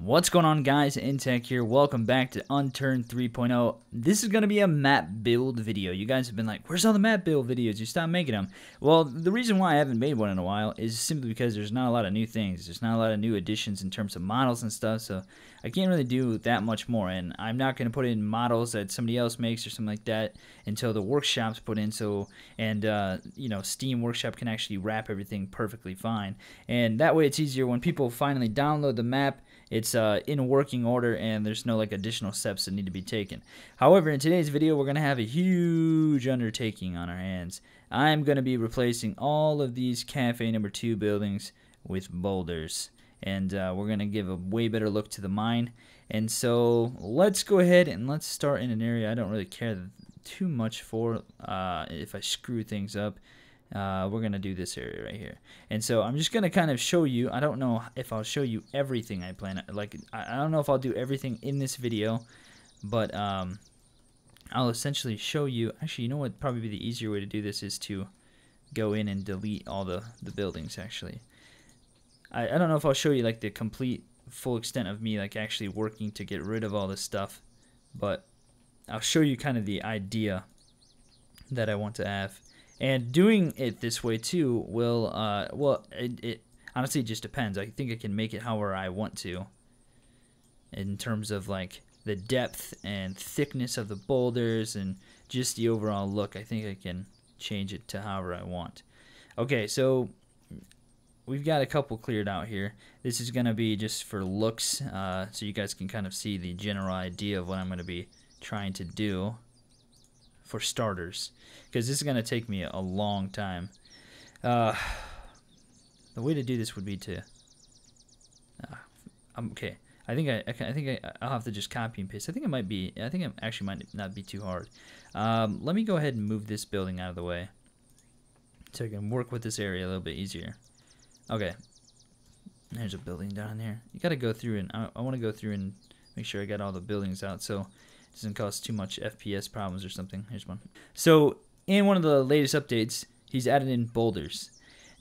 What's going on, guys? Intech here. Welcome back to Unturned 3.0. This is going to be a map build video. You guys have been like, where's all the map build videos? You stopped making them. Well, the reason why I haven't made one in a while is simply because there's not a lot of new things. There's not a lot of new additions in terms of models and stuff, so I can't really do that much more. And I'm not going to put in models that somebody else makes or something like that until the workshop's put in. You know, Steam Workshop can actually wrap everything perfectly fine. And that way it's easier when people finally download the map. It's in working order, and there's no like additional steps that need to be taken. However, in today's video, we're going to have a huge undertaking on our hands. I'm going to be replacing all of these Cafe number 2 buildings with boulders. And we're going to give a way better look to the mine. And so let's go ahead and let's start in an area I don't really care too much for if I screw things up. We're going to do this area right here. And so I'm just going to kind of show you. I don't know if I'll show you everything I plan. Like, I don't know if I'll do everything in this video, but I'll essentially show you. Actually, you know what? Probably the easier way to do this is to go in and delete all the buildings, actually. I don't know if I'll show you like the complete full extent of me like actually working to get rid of all this stuff, but I'll show you kind of the idea that I want to have. And doing it this way too will, well, it honestly just depends. I think I can make it however I want to in terms of like the depth and thickness of the boulders and just the overall look. I think I can change it to however I want. Okay, so we've got a couple cleared out here. This is going to be just for looks, so you guys can kind of see the general idea of what I'm going to be trying to do. For starters, because this is going to take me a long time. The way to do this would be to okay, I'll have to just copy and paste. I think it actually might not be too hard. Let me go ahead and move this building out of the way so I can work with this area a little bit easier. Okay, there's a building down here. You got to go through, and I want to go through and make sure I got all the buildings out so doesn't cause too much FPS problems or something. Here's one. So in one of the latest updates, he's added in boulders.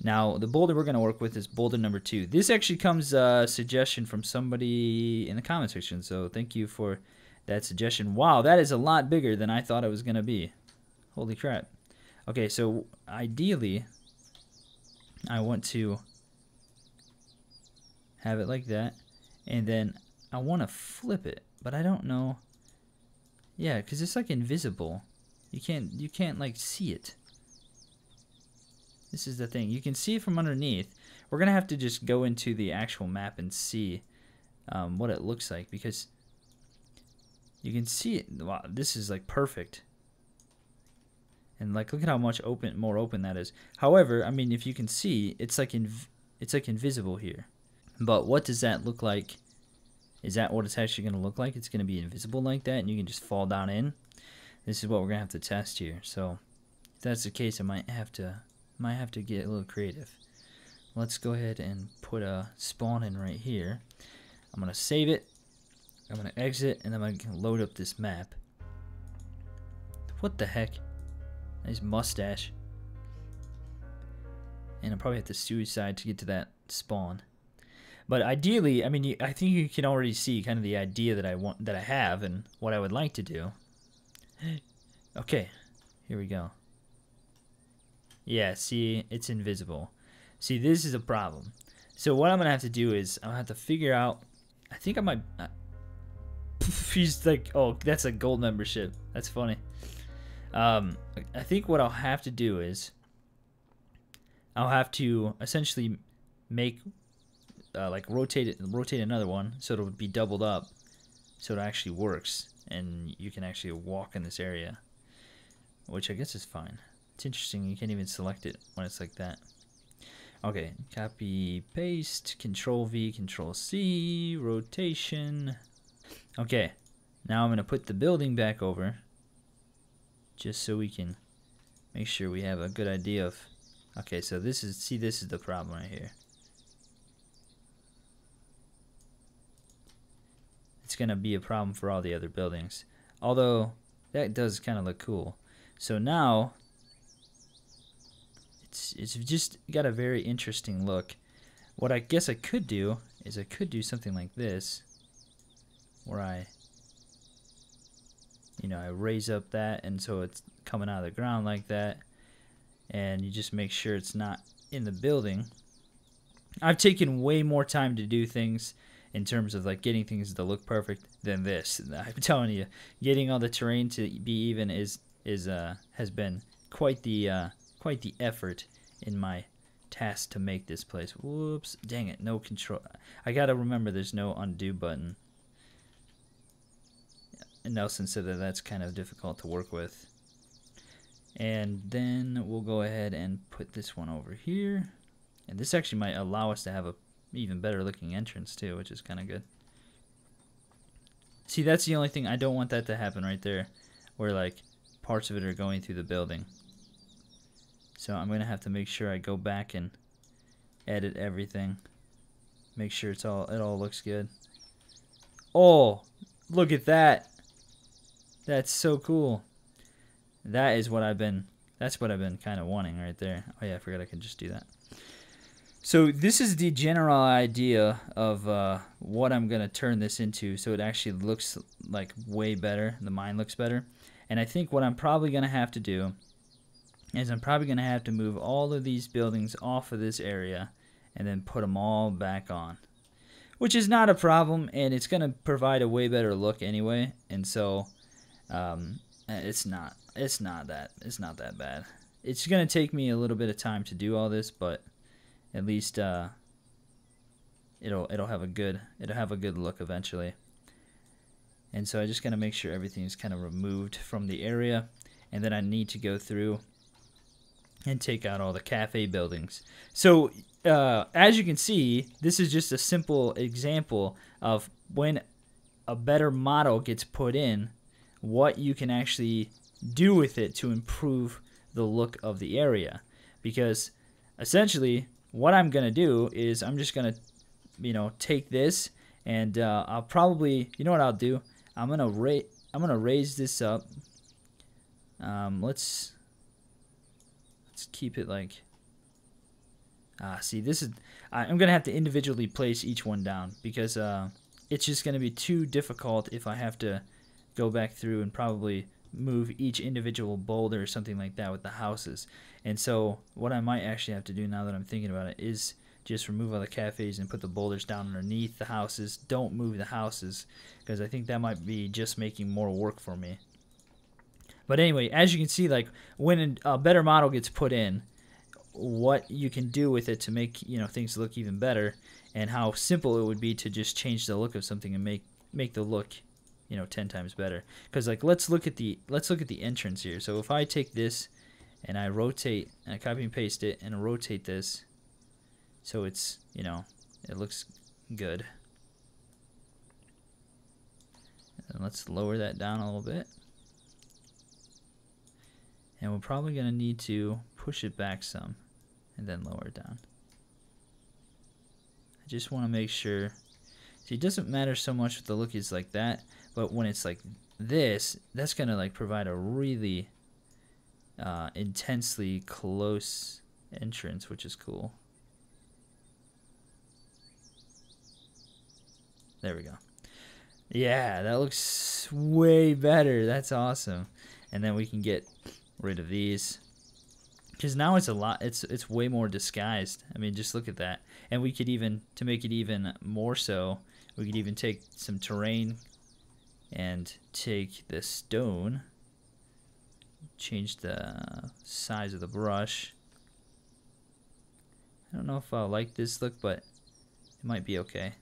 Now the boulder we're going to work with is boulder number 2. This actually comes a suggestion from somebody in the comment section, so thank you for that suggestion. Wow, that is a lot bigger than I thought it was going to be. Holy crap. Okay, so ideally I want to have it like that, and then I want to flip it, but I don't know. Yeah, because it's like invisible. You can't like see it. This is the thing. You can see it from underneath. We're gonna have to just go into the actual map and see what it looks like, because you can see it. Wow, this is like perfect. And like, look at how much more open that is. However, I mean, if you can see, it's like invisible here. But what does that look like? Is that what it's actually going to look like? It's going to be invisible like that, and you can just fall down in. This is what we're going to have to test here. So, if that's the case, I might have to get a little creative. Let's go ahead and put a spawn in right here. I'm going to save it. I'm going to exit, and then I'm going to load up this map. What the heck? Nice mustache. And I'll probably have to suicide to get to that spawn. But ideally, I mean, I think you can already see kind of the idea that I have, and what I would like to do. Okay, here we go. Yeah, see, it's invisible. See, this is a problem. So what I'm gonna have to do is I'll have to figure out. I think I might. He's like, oh, that's a gold membership. That's funny. I think what I'll have to do is I'll have to essentially make. Like rotate another one so it'll be doubled up so it actually works and you can actually walk in this area, which I guess is fine. It's interesting, you can't even select it when it's like that. Okay, copy paste, control V, control C, rotation. Okay, now I'm gonna put the building back over just so we can make sure we have a good idea of. Okay, so this is the problem right here. It's gonna be a problem for all the other buildings, although that does kind of look cool. So now it's just got a very interesting look. What I guess I could do is I could do something like this, where I raise up that, and so it's coming out of the ground like that, and you just make sure it's not in the building. I've taken way more time to do things in terms of like getting things to look perfect than this. I'm telling you, getting all the terrain to be even has been quite the effort in my task to make this place. Whoops, dang it, no control. I gotta remember there's no undo button. And Nelson said that that's kind of difficult to work with. And then we'll go ahead and put this one over here. And this actually might allow us to have a even better looking entrance too, which is kind of good. See, that's the only thing. I don't want that to happen right there, where like parts of it are going through the building. So I'm gonna have to make sure I go back and edit everything, make sure it all looks good. Oh, look at that! That's so cool. That's what I've been kind of wanting right there. Oh yeah, I forgot I could just do that. So this is the general idea of what I'm going to turn this into, so it actually looks like way better. The mine looks better. And I think what I'm probably going to have to do is I'm probably going to have to move all of these buildings off of this area and then put them all back on. Which is not a problem, and it's going to provide a way better look anyway. And so it's not that bad. It's going to take me a little bit of time to do all this, but at least it'll have a good look eventually. And so I just gotta make sure everything's kind of removed from the area, and then I need to go through and take out all the cafe buildings. So as you can see, this is just a simple example of when a better model gets put in, what you can actually do with it to improve the look of the area. Because essentially what I'm gonna do is I'm just gonna, take this, and I'll probably, what I'll do? I'm gonna raise this up. Let's keep it like. See, this is. I'm gonna have to individually place each one down because it's just gonna be too difficult if I have to go back through and probably move each individual boulder or something like that with the houses. And so what I might actually have to do, now that I'm thinking about it, is just remove all the cafes and put the boulders down underneath the houses. Don't move the houses, because I think that might be just making more work for me. But anyway, as you can see, like when a better model gets put in, what you can do with it to make things look even better, and how simple it would be to just change the look of something and make the look 10 times better. Because like let's look at the entrance here. So if I take this and I rotate and I copy and paste it and rotate this so it's it looks good, and let's lower that down a little bit, and we're probably gonna need to push it back some and then lower it down. I just want to make sure. See, it doesn't matter so much if the look is like that, but when it's like this, that's gonna like provide a really intensely close entrance, which is cool. There we go. Yeah, that looks way better. That's awesome. And then we can get rid of these, because now it's a lot. It's way more disguised. I mean, just look at that. And we could even, to make it even more so, we could even take some terrain and take the stone, change the size of the brush. I don't know if I like this look, but it might be okay.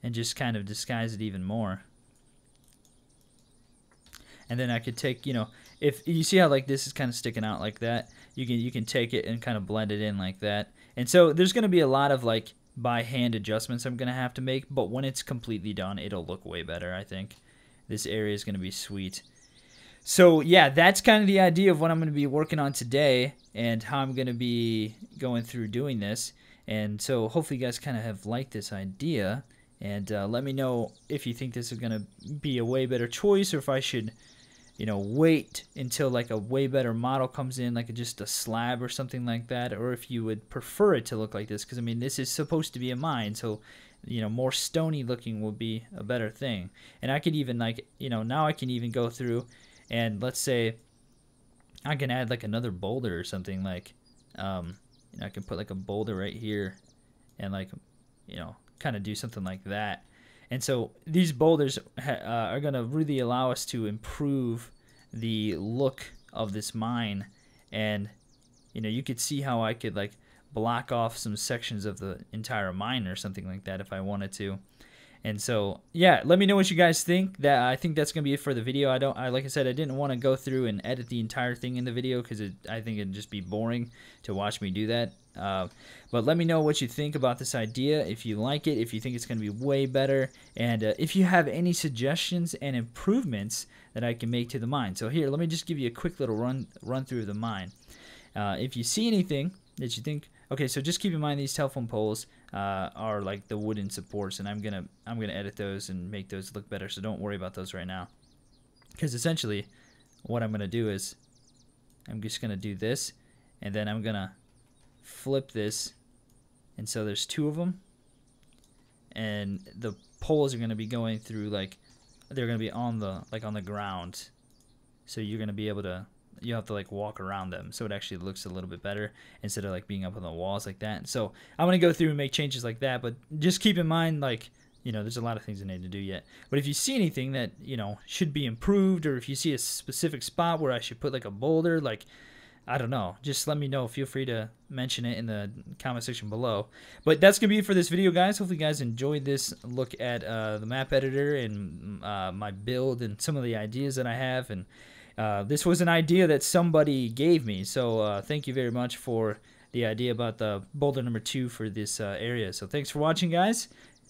And just kind of disguise it even more. And then I could take, if you see how like this is kind of sticking out like that, you can take it and kind of blend it in like that. And so there's going to be a lot of like by hand adjustments I'm going to have to make, but when it's completely done, it'll look way better, I think. This area is going to be sweet. So yeah, that's kind of the idea of what I'm going to be working on today and how I'm going to be going through doing this. And so hopefully you guys kind of have liked this idea. And let me know if you think this is going to be a way better choice, or if I should wait until like a way better model comes in, like just a slab or something like that, or if you would prefer it to look like this, because I mean this is supposed to be a mine, so more stony looking would be a better thing. And I could even like now I can even go through and let's say I can add like another boulder or something, like I can put like a boulder right here and like kind of do something like that. And so these boulders are going to really allow us to improve the look of this mine. And, you could see how I could like block off some sections of the entire mine or something like that if I wanted to. And so, yeah, let me know what you guys think. I think that's going to be it for the video. Like I said, I didn't want to go through and edit the entire thing in the video because I think it'd just be boring to watch me do that. But let me know what you think about this idea, if you like it, if you think it's going to be way better, and if you have any suggestions and improvements that I can make to the mine. So here, let me just give you a quick little run through of the mine. If you see anything that you think, okay, so just keep in mind these telephone poles are like the wooden supports, and I'm gonna edit those and make those look better. So don't worry about those right now, because essentially what I'm gonna do is I'm just gonna do this, and then I'm gonna flip this, and so there's two of them, and the poles are gonna be going through, like they're gonna be on the ground, so you're gonna be able to. You have to like walk around them, so it actually looks a little bit better instead of like being up on the walls like that. So I'm gonna go through and make changes like that, but just keep in mind, like there's a lot of things I need to do yet. But if you see anything that should be improved, or if you see a specific spot where I should put like a boulder, like I don't know, just let me know. Feel free to mention it in the comment section below. But that's gonna be it for this video, guys. Hopefully you guys enjoyed this look at the map editor and my build and some of the ideas that I have. And this was an idea that somebody gave me, so thank you very much for the idea about the boulder number 2 for this area. So thanks for watching, guys.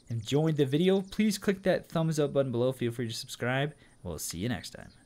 Enjoyed the video. Please click that thumbs up button below. Feel free to subscribe. We'll see you next time.